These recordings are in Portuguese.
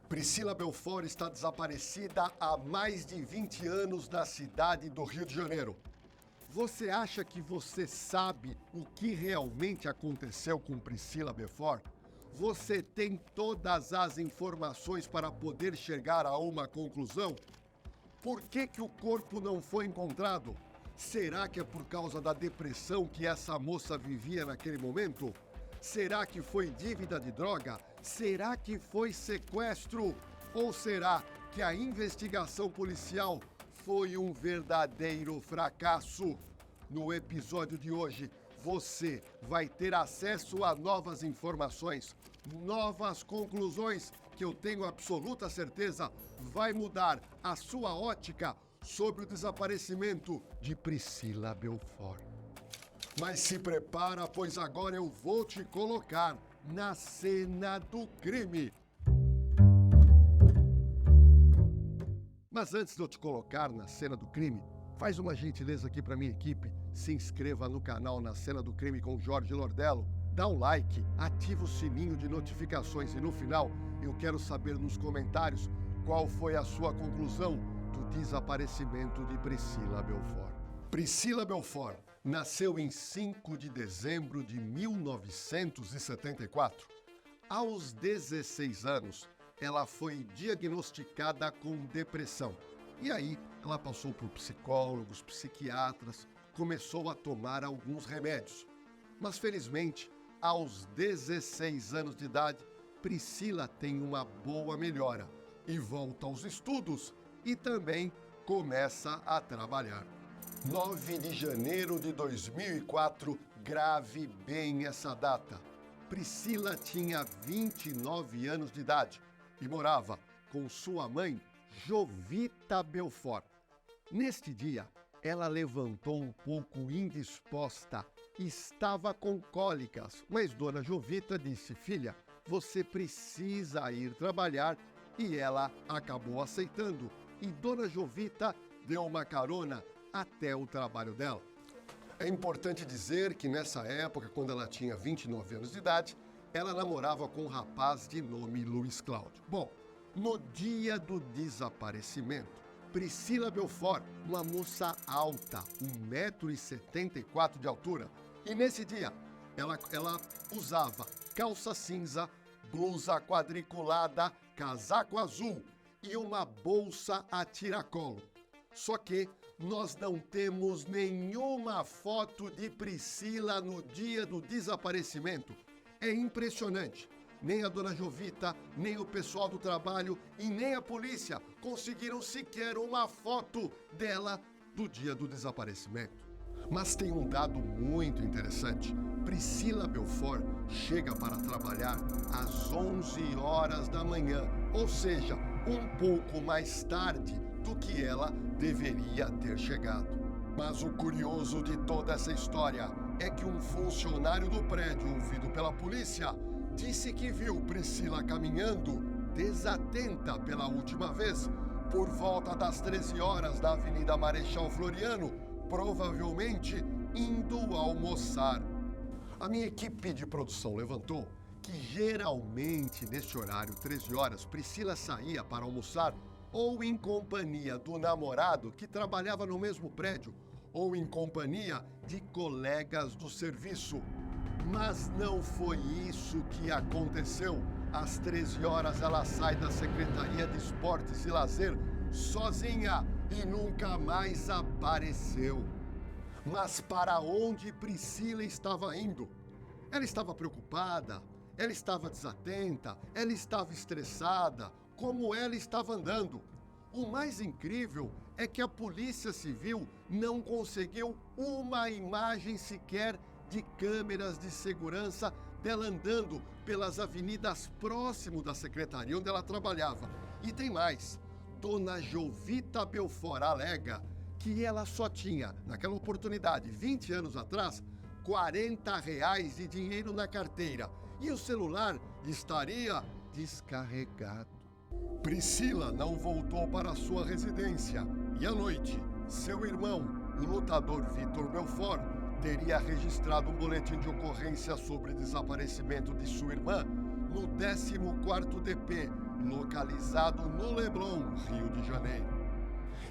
Priscila Belfort está desaparecida há mais de 20 anos na cidade do Rio de Janeiro. Você acha que você sabe o que realmente aconteceu com Priscila Belfort? Você tem todas as informações para poder chegar a uma conclusão? Por que o corpo não foi encontrado? Será que é por causa da depressão que essa moça vivia naquele momento? Será que foi dívida de droga? Será que foi sequestro? Ou será que a investigação policial foi um verdadeiro fracasso? No episódio de hoje, você vai ter acesso a novas informações, novas conclusões que eu tenho absoluta certeza vai mudar a sua ótica sobre o desaparecimento de Priscila Belfort. Mas se prepara, pois agora eu vou te colocar na cena do crime. Mas antes de eu te colocar na cena do crime, faz uma gentileza aqui para minha equipe. Se inscreva no canal Na Cena do Crime com Jorge Lordello. Dá um like, ativa o sininho de notificações e no final eu quero saber nos comentários qual foi a sua conclusão do desaparecimento de Priscila Belfort. Priscila Belfort nasceu em 5 de dezembro de 1974. Aos 16 anos, ela foi diagnosticada com depressão. E aí, ela passou por psicólogos, psiquiatras, começou a tomar alguns remédios. Mas, felizmente, aos 16 anos de idade, Priscila tem uma boa melhora e volta aos estudos e também começa a trabalhar. 9 de janeiro de 2004, grave bem essa data. Priscila tinha 29 anos de idade e morava com sua mãe, Jovita Belfort. Neste dia, ela levantou um pouco indisposta, estava com cólicas, mas Dona Jovita disse: filha, você precisa ir trabalhar, e ela acabou aceitando. E Dona Jovita deu uma carona até o trabalho dela. É importante dizer que nessa época, quando ela tinha 29 anos de idade, ela namorava com um rapaz de nome Luiz Cláudio. Bom, no dia do desaparecimento, Priscila Belfort, uma moça alta, 1,74 m de altura, e nesse dia ela usava calça cinza, blusa quadriculada, casaco azul e uma bolsa a tiracolo. Só que nós não temos nenhuma foto de Priscila no dia do desaparecimento. É impressionante. Nem a Dona Jovita, nem o pessoal do trabalho e nem a polícia conseguiram sequer uma foto dela do dia do desaparecimento. Mas tem um dado muito interessante. Priscila Belfort chega para trabalhar às 11 horas da manhã, ou seja, um pouco mais tarde do que ela deveria ter chegado. Mas o curioso de toda essa história é que um funcionário do prédio, ouvido pela polícia, disse que viu Priscila caminhando desatenta pela última vez por volta das 13 horas da Avenida Marechal Floriano, provavelmente indo almoçar. A minha equipe de produção levantou que geralmente neste horário, 13 horas, Priscila saía para almoçar ou em companhia do namorado que trabalhava no mesmo prédio, ou em companhia de colegas do serviço. Mas não foi isso que aconteceu. Às 13 horas ela sai da Secretaria de Esportes e Lazer sozinha e nunca mais apareceu. Mas para onde Priscila estava indo? Ela estava preocupada, ela estava desatenta, ela estava estressada, como ela estava andando. O mais incrível é que a Polícia Civil não conseguiu uma imagem sequer de câmeras de segurança dela andando pelas avenidas próximo da secretaria onde ela trabalhava. E tem mais, Dona Jovita Belfort alega que ela só tinha, naquela oportunidade, 20 anos atrás, R$40 de dinheiro na carteira e o celular estaria descarregado. Priscila não voltou para sua residência e à noite, seu irmão, o lutador Vitor Belfort, teria registrado um boletim de ocorrência sobre desaparecimento de sua irmã no 14º DP localizado no Leblon, Rio de Janeiro.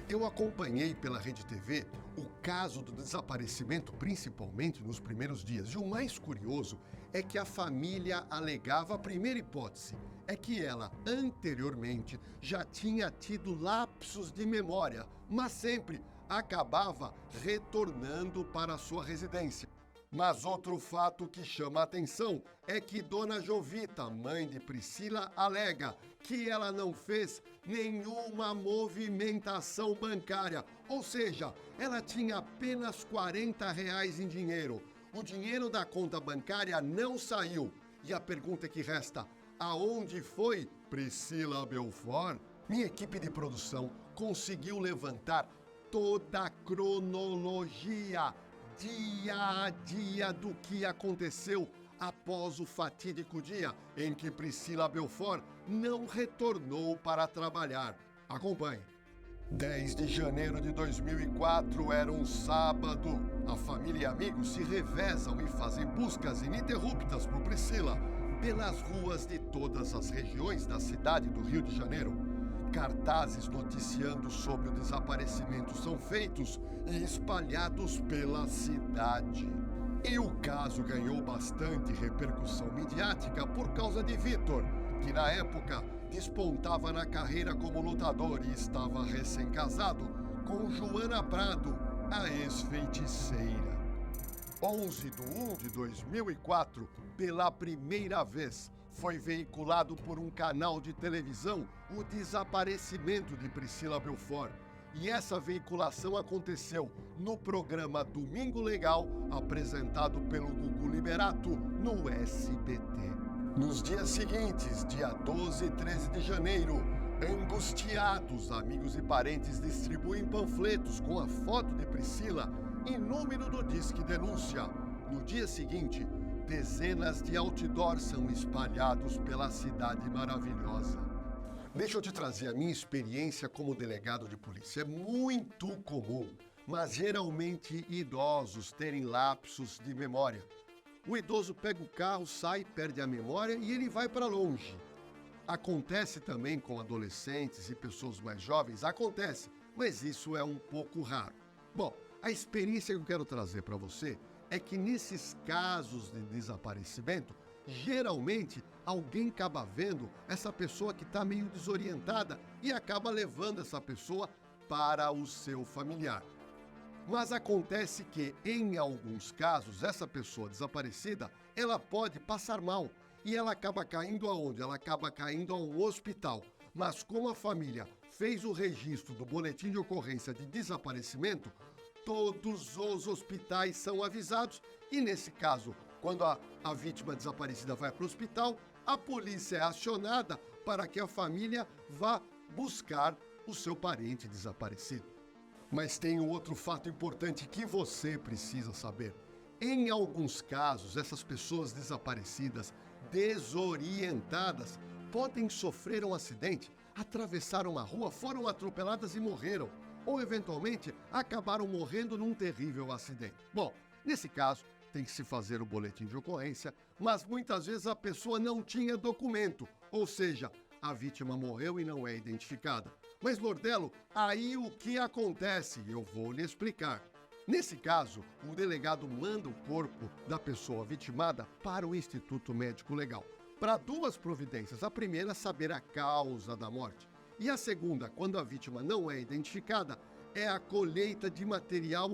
Eu acompanhei pela Rede TV o caso do desaparecimento, principalmente nos primeiros dias. E o mais curioso é que a família alegava, a primeira hipótese, é que ela, anteriormente, já tinha tido lapsos de memória, mas sempre acabava retornando para a sua residência. Mas outro fato que chama a atenção é que Dona Jovita, mãe de Priscila, alega que ela não fez nenhuma movimentação bancária, ou seja, ela tinha apenas R$ 40 em dinheiro. O dinheiro da conta bancária não saiu. E a pergunta que resta, aonde foi Priscila Belfort? Minha equipe de produção conseguiu levantar toda a cronologia, dia a dia, do que aconteceu após o fatídico dia em que Priscila Belfort não retornou para trabalhar. Acompanhe. 10 de janeiro de 2004 era um sábado. A família e amigos se revezam e fazem buscas ininterruptas por Priscila pelas ruas de todas as regiões da cidade do Rio de Janeiro. Cartazes noticiando sobre o desaparecimento são feitos e espalhados pela cidade. E o caso ganhou bastante repercussão midiática por causa de Vitor, que na época despontava na carreira como lutador e estava recém-casado com Joana Prado, a ex-feiticeira. 11 de 1 de 2004, pela primeira vez, foi veiculado por um canal de televisão o desaparecimento de Priscila Belfort. E essa veiculação aconteceu no programa Domingo Legal, apresentado pelo Gugu Liberato, no SBT. Nos dias seguintes, dia 12 e 13 de janeiro, angustiados, amigos e parentes distribuem panfletos com a foto de Priscila e número do Disque Denúncia. No dia seguinte, dezenas de outdoors são espalhados pela cidade maravilhosa. Deixa eu te trazer a minha experiência como delegado de polícia. É muito comum, mas geralmente idosos terem lapsos de memória. O idoso pega o carro, sai, perde a memória e ele vai para longe. Acontece também com adolescentes e pessoas mais jovens, acontece, mas isso é um pouco raro. Bom, a experiência que eu quero trazer para você é que nesses casos de desaparecimento, geralmente alguém acaba vendo essa pessoa que está meio desorientada e acaba levando essa pessoa para o seu familiar. Mas acontece que, em alguns casos, essa pessoa desaparecida, ela pode passar mal e ela acaba caindo aonde? Ela acaba caindo a um hospital. Mas como a família fez o registro do boletim de ocorrência de desaparecimento, todos os hospitais são avisados e, nesse caso, quando a vítima desaparecida vai para o hospital, a polícia é acionada para que a família vá buscar o seu parente desaparecido. Mas tem um outro fato importante que você precisa saber. Em alguns casos, essas pessoas desaparecidas, desorientadas, podem sofrer um acidente, atravessaram uma rua, foram atropeladas e morreram, ou eventualmente acabaram morrendo num terrível acidente. Bom, nesse caso, tem que se fazer o boletim de ocorrência, mas muitas vezes a pessoa não tinha documento, ou seja, a vítima morreu e não é identificada. Mas, Lordelo, aí o que acontece? Eu vou lhe explicar. Nesse caso, o delegado manda o corpo da pessoa vitimada para o Instituto Médico Legal, para duas providências. A primeira, saber a causa da morte. E a segunda, quando a vítima não é identificada, é a colheita de material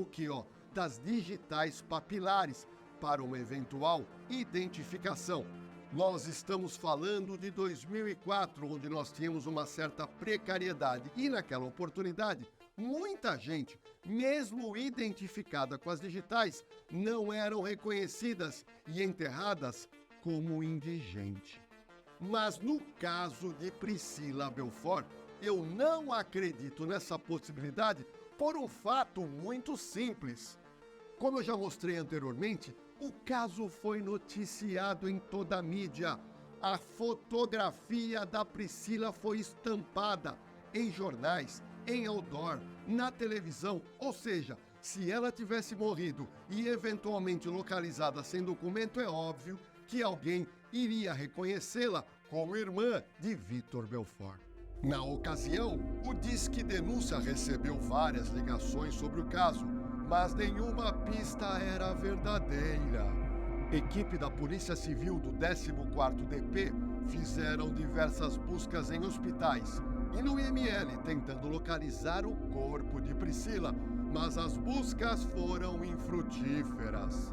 das digitais papilares para uma eventual identificação. Nós estamos falando de 2004, onde nós tínhamos uma certa precariedade e naquela oportunidade, muita gente, mesmo identificada com as digitais, não eram reconhecidas e enterradas como indigente. Mas no caso de Priscila Belfort, eu não acredito nessa possibilidade por um fato muito simples. Como eu já mostrei anteriormente, o caso foi noticiado em toda a mídia. A fotografia da Priscila foi estampada em jornais, em outdoor, na televisão. Ou seja, se ela tivesse morrido e eventualmente localizada sem documento, é óbvio que alguém iria reconhecê-la como irmã de Vitor Belfort. Na ocasião, o Disque Denúncia recebeu várias ligações sobre o caso, mas nenhuma pista era verdadeira. Equipe da Polícia Civil do 14º DP fizeram diversas buscas em hospitais e no IML tentando localizar o corpo de Priscila, mas as buscas foram infrutíferas.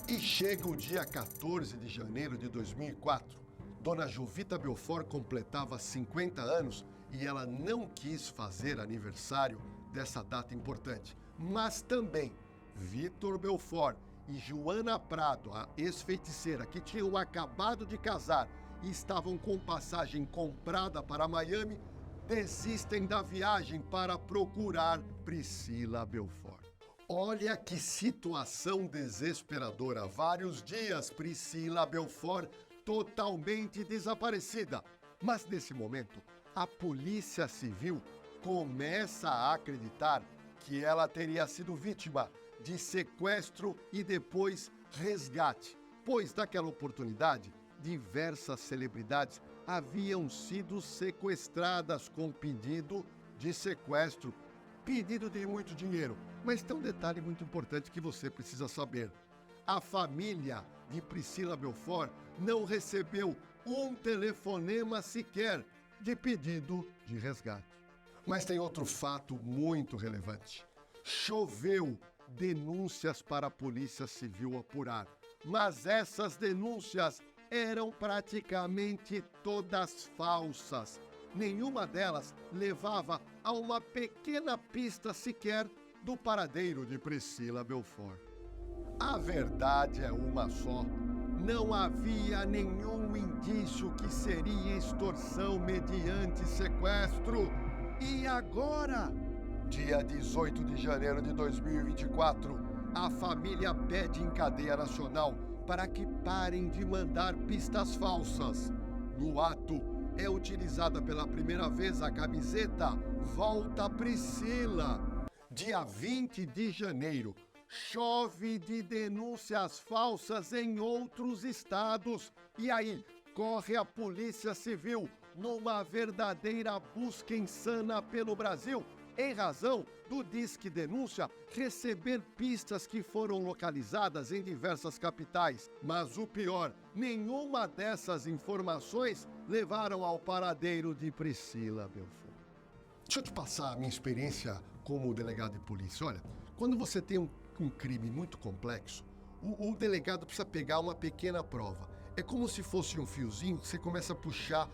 E chega o dia 14 de janeiro de 2004. Dona Jovita Belfort completava 50 anos e ela não quis fazer aniversário dessa data importante. Mas também Vitor Belfort e Joana Prado, a ex-feiticeira, que tinham acabado de casar e estavam com passagem comprada para Miami, desistem da viagem para procurar Priscila Belfort. Olha que situação desesperadora. Vários dias Priscila Belfort totalmente desaparecida. Mas nesse momento, a Polícia Civil começa a acreditar que ela teria sido vítima de sequestro e depois resgate, pois naquela oportunidade, diversas celebridades haviam sido sequestradas com pedido de sequestro, pedido de muito dinheiro. Mas tem um detalhe muito importante que você precisa saber. A família de Priscila Belfort não recebeu um telefonema sequer de pedido de resgate. Mas tem outro fato muito relevante. Choveu denúncias para a Polícia Civil apurar, mas essas denúncias eram praticamente todas falsas. Nenhuma delas levava a uma pequena pista sequer do paradeiro de Priscila Belfort. A verdade é uma só. Não havia nenhum indício que seria extorsão mediante sequestro. E agora, dia 18 de janeiro de 2024, a família pede em cadeia nacional para que parem de mandar pistas falsas. No ato, é utilizada pela primeira vez a camiseta Volta Priscila. Dia 20 de janeiro, chove de denúncias falsas em outros estados. E aí, corre a Polícia Civil numa verdadeira busca insana pelo Brasil, em razão do Disque Denúncia receber pistas que foram localizadas em diversas capitais. Mas o pior, nenhuma dessas informações levaram ao paradeiro de Priscila Belfort. Deixa eu te passar a minha experiência como delegado de polícia. Olha, quando você tem um crime muito complexo, o delegado precisa pegar uma pequena prova. É como se fosse um fiozinho que você começa a puxar,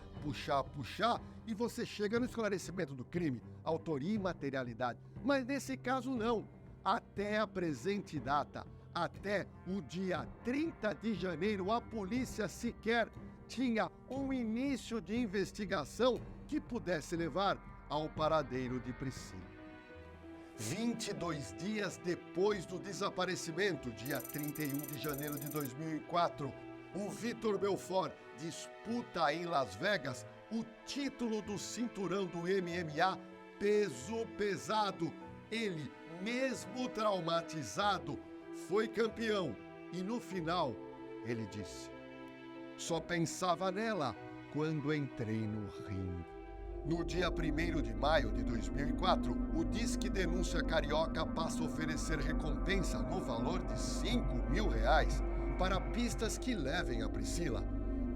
e você chega no esclarecimento do crime, autoria e materialidade. Mas nesse caso não. Até a presente data, até o dia 30 de janeiro, a polícia sequer tinha um início de investigação que pudesse levar ao paradeiro de Priscila. 22 dias depois do desaparecimento, dia 31 de janeiro de 2004, o Vitor Belfort disputa em Las Vegas o título do cinturão do MMA peso pesado. Ele, mesmo traumatizado, foi campeão. E no final, ele disse: só pensava nela quando entrei no ringue. No dia 1º de maio de 2004, o Disque Denúncia Carioca passa a oferecer recompensa no valor de R$5.000 para pistas que levem a Priscila.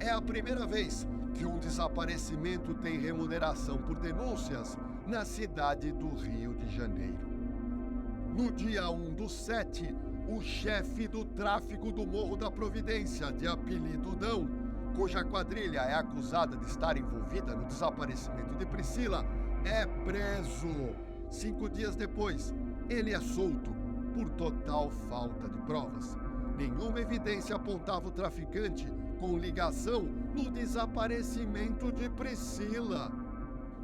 É a primeira vez que um desaparecimento tem remuneração por denúncias na cidade do Rio de Janeiro. No dia 1/7, o chefe do tráfico do Morro da Providência, de apelido Dão, cuja quadrilha é acusada de estar envolvida no desaparecimento de Priscila, é preso. 5 dias depois, ele é solto por total falta de provas. Nenhuma evidência apontava o traficante com ligação no desaparecimento de Priscila.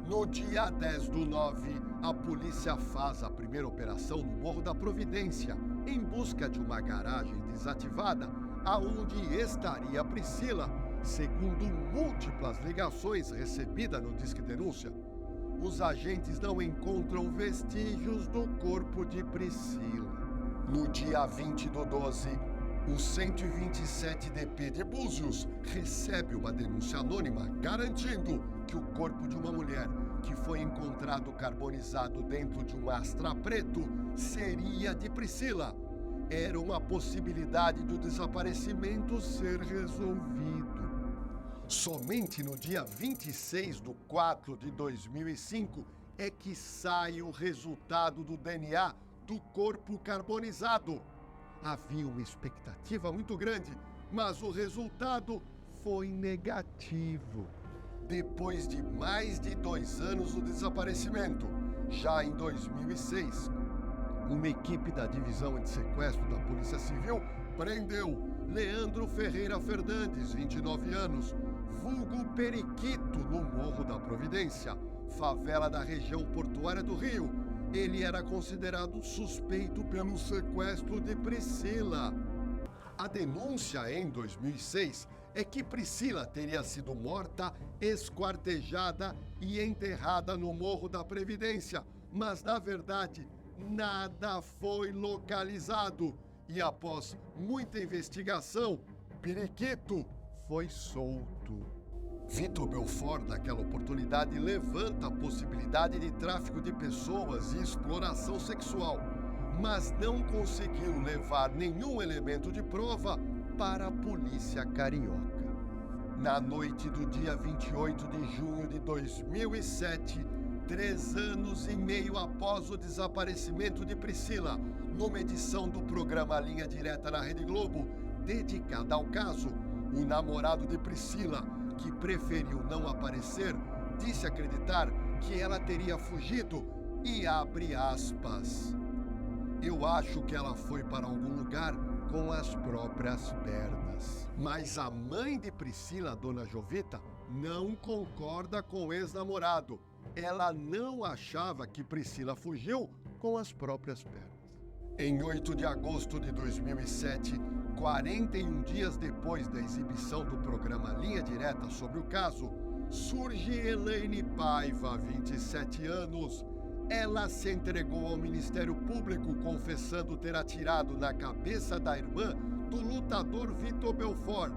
No dia 10/9, a polícia faz a primeira operação no Morro da Providência, em busca de uma garagem desativada, aonde estaria Priscila, segundo múltiplas ligações recebidas no Disque Denúncia. Os agentes não encontram vestígios do corpo de Priscila. No dia 20/12, O 127DP de Búzios recebe uma denúncia anônima garantindo que o corpo de uma mulher que foi encontrado carbonizado dentro de um Astra preto seria de Priscila. Era uma possibilidade do desaparecimento ser resolvido. Somente no dia 26/4/2005 é que sai o resultado do DNA do corpo carbonizado. Havia uma expectativa muito grande, mas o resultado foi negativo. Depois de mais de 2 anos do desaparecimento, já em 2006, uma equipe da Divisão Antissequestro da Polícia Civil prendeu Leandro Ferreira Fernandes, 29 anos, vulgo Periquito, no Morro da Providência, favela da região portuária do Rio. Ele era considerado suspeito pelo sequestro de Priscila. A denúncia em 2006 é que Priscila teria sido morta, esquartejada e enterrada no Morro da Previdência, mas na verdade nada foi localizado. E após muita investigação, Periquito foi solto. Vitor Belfort, naquela oportunidade, levanta a possibilidade de tráfico de pessoas e exploração sexual, mas não conseguiu levar nenhum elemento de prova para a polícia carioca. Na noite do dia 28 de junho de 2007, 3 anos e meio após o desaparecimento de Priscila, numa edição do programa Linha Direta na Rede Globo, dedicada ao caso, o namorado de Priscila, que preferiu não aparecer, disse acreditar que ela teria fugido e abre aspas. Eu acho que ela foi para algum lugar com as próprias pernas. Mas a mãe de Priscila, dona Jovita, não concorda com o ex-namorado. Ela não achava que Priscila fugiu com as próprias pernas. Em 8 de agosto de 2007, 41 dias depois da exibição do programa Linha Direta sobre o caso, surge Elaine Paiva, 27 anos. Ela se entregou ao Ministério Público confessando ter atirado na cabeça da irmã do lutador Vitor Belfort.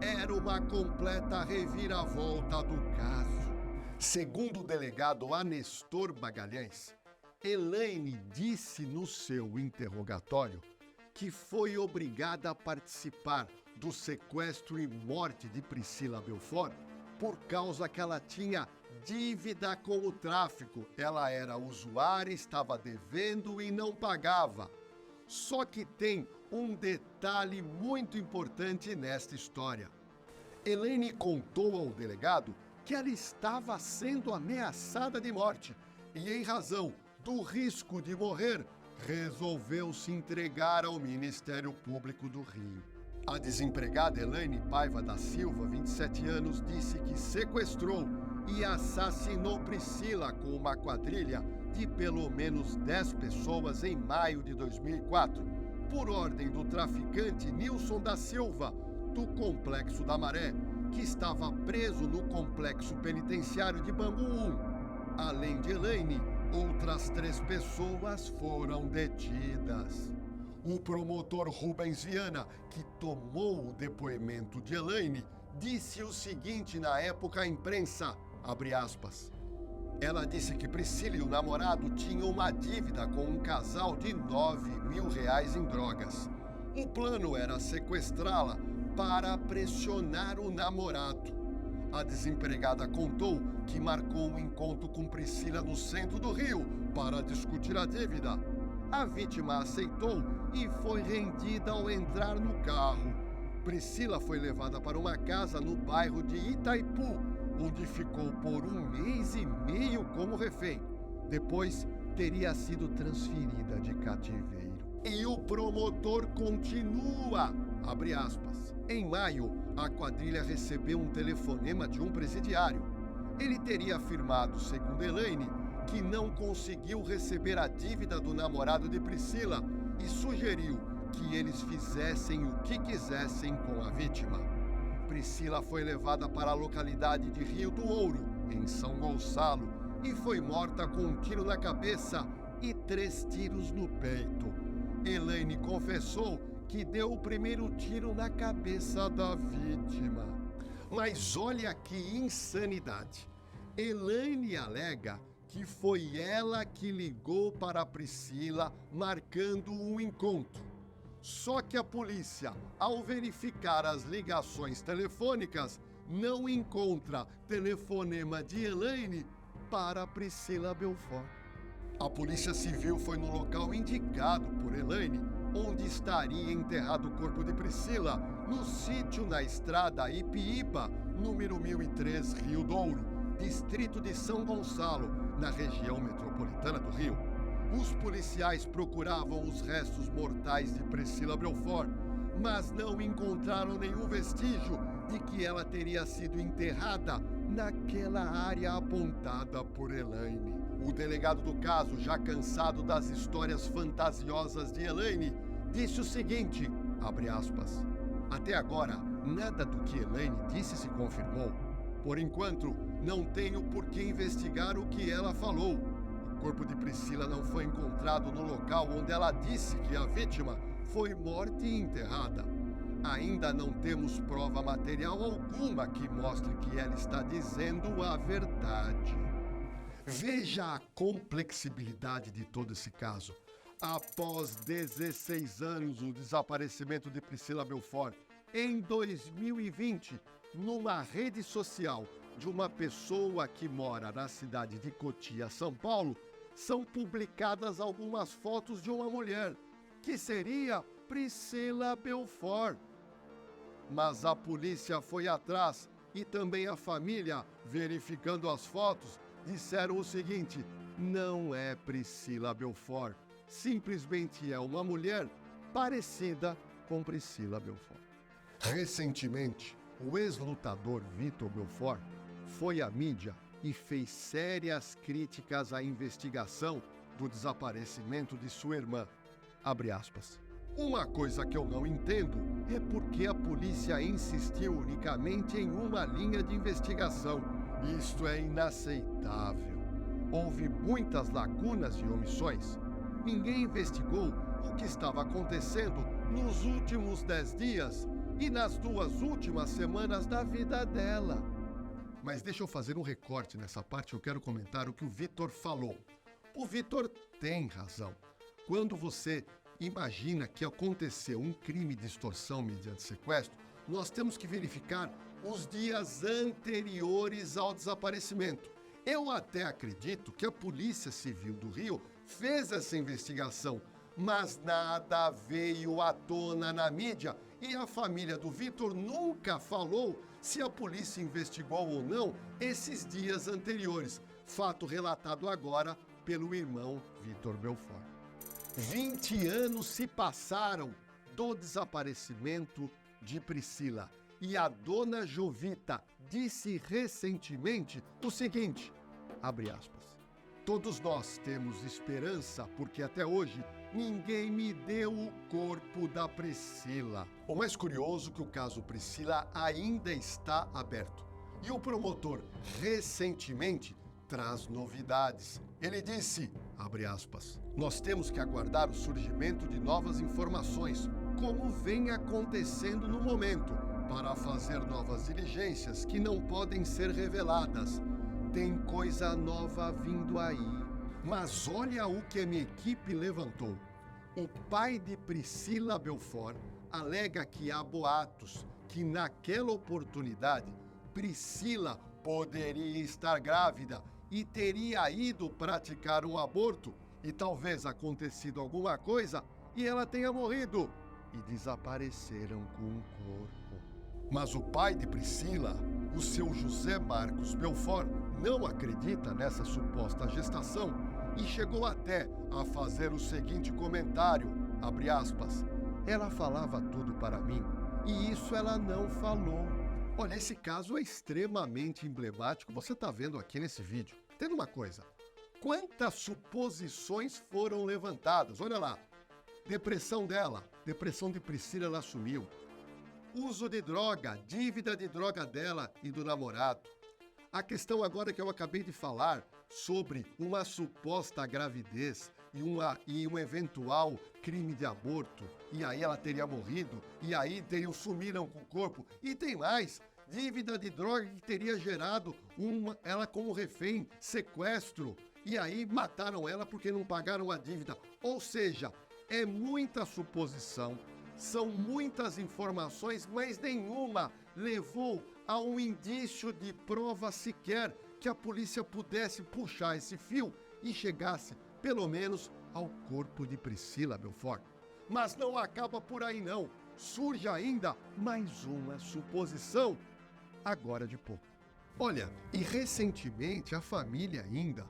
Era uma completa reviravolta do caso. Segundo o delegado Anestor Magalhães, Elaine disse no seu interrogatório que foi obrigada a participar do sequestro e morte de Priscila Belfort por causa que ela tinha dívida com o tráfico. Ela era usuária, estava devendo e não pagava. Só que tem um detalhe muito importante nesta história. Elaine contou ao delegado que ela estava sendo ameaçada de morte e, em razão do risco de morrer, resolveu se entregar ao Ministério Público do Rio. A desempregada Elaine Paiva da Silva, 27 anos, disse que sequestrou e assassinou Priscila com uma quadrilha de pelo menos 10 pessoas em maio de 2004, por ordem do traficante Nilson da Silva, do Complexo da Maré, que estava preso no Complexo Penitenciário de Bangu 1. Além de Elaine, outras 3 pessoas foram detidas. O promotor Rubens Viana, que tomou o depoimento de Elaine, disse o seguinte na época à imprensa, abre aspas, ela disse que Priscila e o namorado tinham uma dívida com um casal de R$9.000 em drogas. O plano era sequestrá-la para pressionar o namorado. A desempregada contou que marcou um encontro com Priscila no centro do Rio para discutir a dívida. A vítima aceitou e foi rendida ao entrar no carro. Priscila foi levada para uma casa no bairro de Itaipu, onde ficou por 1 mês e meio como refém. Depois, teria sido transferida de cativeiro. E o promotor continua, abre aspas. Em maio, a quadrilha recebeu um telefonema de um presidiário. Ele teria afirmado, segundo Elaine, que não conseguiu receber a dívida do namorado de Priscila e sugeriu que eles fizessem o que quisessem com a vítima. Priscila foi levada para a localidade de Rio do Ouro, em São Gonçalo, e foi morta com um tiro na cabeça e 3 tiros no peito. Elaine confessou que deu o primeiro tiro na cabeça da vítima. Mas olha que insanidade. Elaine alega que foi ela que ligou para a Priscila marcando um encontro. Só que a polícia, ao verificar as ligações telefônicas, não encontra telefonema de Elaine para Priscila Belfort. A Polícia Civil foi no local indicado por Elaine, onde estaria enterrado o corpo de Priscila, no sítio na estrada Ipiíba, número 1003, Rio Douro, distrito de São Gonçalo, na região metropolitana do Rio. Os policiais procuravam os restos mortais de Priscila Belfort, mas não encontraram nenhum vestígio de que ela teria sido enterrada naquela área apontada por Elaine. O delegado do caso, já cansado das histórias fantasiosas de Elaine, disse o seguinte, abre aspas, até agora, nada do que Elaine disse se confirmou. Por enquanto, não tenho por que investigar o que ela falou. O corpo de Priscila não foi encontrado no local onde ela disse que a vítima foi morta e enterrada. Ainda não temos prova material alguma que mostre que ela está dizendo a verdade. Veja a complexibilidade de todo esse caso. Após 16 anos do desaparecimento de Priscila Belfort, em 2020, numa rede social de uma pessoa que mora na cidade de Cotia, São Paulo, são publicadas algumas fotos de uma mulher, que seria Priscila Belfort. Mas a polícia foi atrás e também a família, verificando as fotos, disseram o seguinte, não é Priscila Belfort, simplesmente é uma mulher parecida com Priscila Belfort. Recentemente, o ex-lutador Vitor Belfort foi à mídia e fez sérias críticas à investigação do desaparecimento de sua irmã. Abre aspas. Uma coisa que eu não entendo é porque a polícia insistiu unicamente em uma linha de investigação. Isto é inaceitável. Houve muitas lacunas e omissões. Ninguém investigou o que estava acontecendo nos últimos 10 dias e nas 2 últimas semanas da vida dela. Mas deixa eu fazer um recorte nessa parte, eu quero comentar o que o Vitor falou. O Vitor tem razão. Quando você imagina que aconteceu um crime de extorsão mediante sequestro, nós temos que verificar os dias anteriores ao desaparecimento. Eu até acredito que a Polícia Civil do Rio fez essa investigação, mas nada veio à tona na mídia e a família do Vitor nunca falou se a polícia investigou ou não esses dias anteriores, fato relatado agora pelo irmão Vitor Belfort. 20 anos se passaram do desaparecimento de Priscila e a dona Jovita disse recentemente o seguinte, abre aspas, todos nós temos esperança porque até hoje ninguém me deu o corpo da Priscila. O mais curioso é que o caso Priscila ainda está aberto. E o promotor, recentemente, traz novidades. Ele disse, abre aspas, nós temos que aguardar o surgimento de novas informações, como vem acontecendo no momento, para fazer novas diligências que não podem ser reveladas. Tem coisa nova vindo aí. Mas olha o que a minha equipe levantou. O pai de Priscila Belfort alega que há boatos que naquela oportunidade Priscila poderia estar grávida e teria ido praticar um aborto e talvez acontecido alguma coisa e ela tenha morrido e desapareceram com o corpo. Mas o pai de Priscila, o seu José Marcos Belfort, não acredita nessa suposta gestação e chegou até a fazer o seguinte comentário, abre aspas, ela falava tudo para mim e isso ela não falou. Olha, esse caso é extremamente emblemático, você está vendo aqui nesse vídeo. Entenda uma coisa, quantas suposições foram levantadas, olha lá, depressão dela, depressão de Priscila, ela assumiu. Uso de droga, dívida de droga dela e do namorado. A questão agora que eu acabei de falar sobre uma suposta gravidez e um eventual crime de aborto, e aí ela teria morrido, e aí sumiram com o corpo, e tem mais, dívida de droga que teria gerado ela como refém, sequestro, e aí mataram ela porque não pagaram a dívida. Ou seja, é muita suposição, são muitas informações, mas nenhuma levou a um indício de prova sequer que a polícia pudesse puxar esse fio e chegasse, pelo menos, ao corpo de Priscila Belfort. Mas não acaba por aí não, surge ainda mais uma suposição, agora de pouco. Olha, e recentemente a família ainda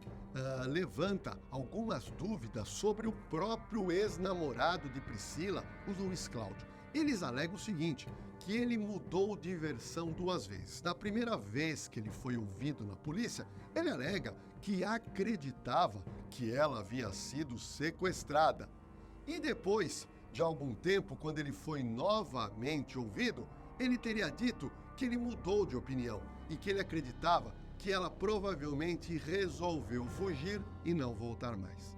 levanta algumas dúvidas sobre o próprio ex-namorado de Priscila, o Luiz Cláudio. Eles alegam o seguinte, que ele mudou de versão 2 vezes. Na primeira vez que ele foi ouvido na polícia, ele alega que acreditava que ela havia sido sequestrada. E depois de algum tempo, quando ele foi novamente ouvido, ele teria dito que ele mudou de opinião e que ele acreditava que ela provavelmente resolveu fugir e não voltar mais.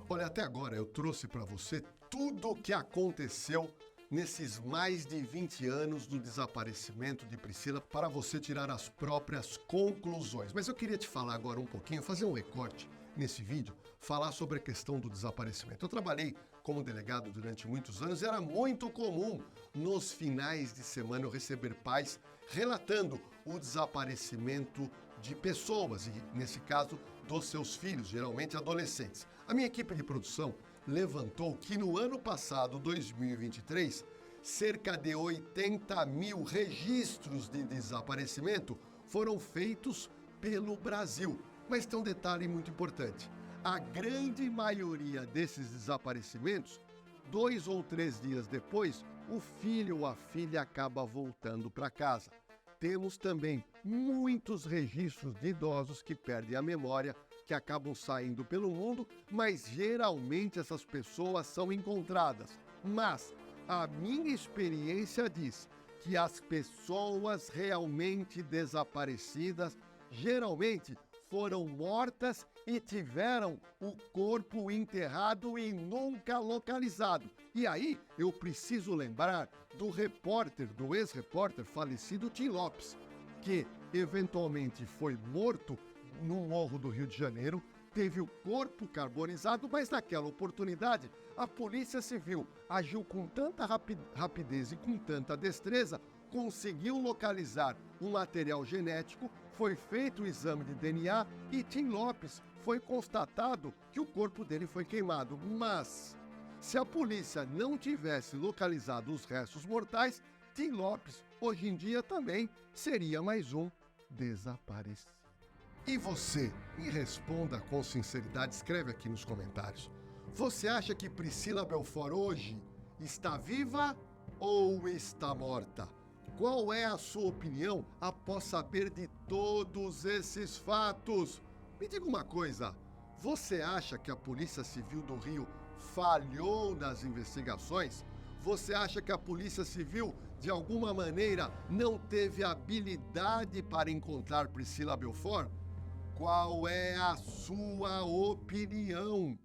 Olha, até agora eu trouxe para você tudo o que aconteceu nesses mais de 20 anos do desaparecimento de Priscila para você tirar as próprias conclusões. Mas eu queria te falar agora um pouquinho, fazer um recorte nesse vídeo, falar sobre a questão do desaparecimento. Eu trabalhei como delegado durante muitos anos e era muito comum nos finais de semana eu receber pais relatando o desaparecimento de pessoas, e nesse caso dos seus filhos, geralmente adolescentes. A minha equipe de produção levantou que no ano passado, 2023, cerca de 80 mil registros de desaparecimento foram feitos pelo Brasil. Mas tem um detalhe muito importante. A grande maioria desses desaparecimentos, 2 ou 3 dias depois, o filho ou a filha acaba voltando para casa. Temos também muitos registros de idosos que perdem a memória, que acabam saindo pelo mundo, mas geralmente essas pessoas são encontradas. Mas a minha experiência diz que as pessoas realmente desaparecidas geralmente foram mortas e tiveram o corpo enterrado e nunca localizado. E aí eu preciso lembrar do ex-repórter falecido Tim Lopes, que eventualmente foi morto no morro do Rio de Janeiro, teve o corpo carbonizado, mas naquela oportunidade a Polícia Civil agiu com tanta rapidez e com tanta destreza, conseguiu localizar um material genético, foi feito o exame de DNA e Tim Lopes foi constatado que o corpo dele foi queimado. Mas, se a polícia não tivesse localizado os restos mortais, Tim Lopes, hoje em dia, também seria mais um desaparecido. E você, me responda com sinceridade, escreve aqui nos comentários. Você acha que Priscila Belfort hoje está viva ou está morta? Qual é a sua opinião após saber de todos esses fatos? Me diga uma coisa, você acha que a Polícia Civil do Rio falhou nas investigações? Você acha que a Polícia Civil, de alguma maneira, não teve habilidade para encontrar Priscila Belfort? Qual é a sua opinião?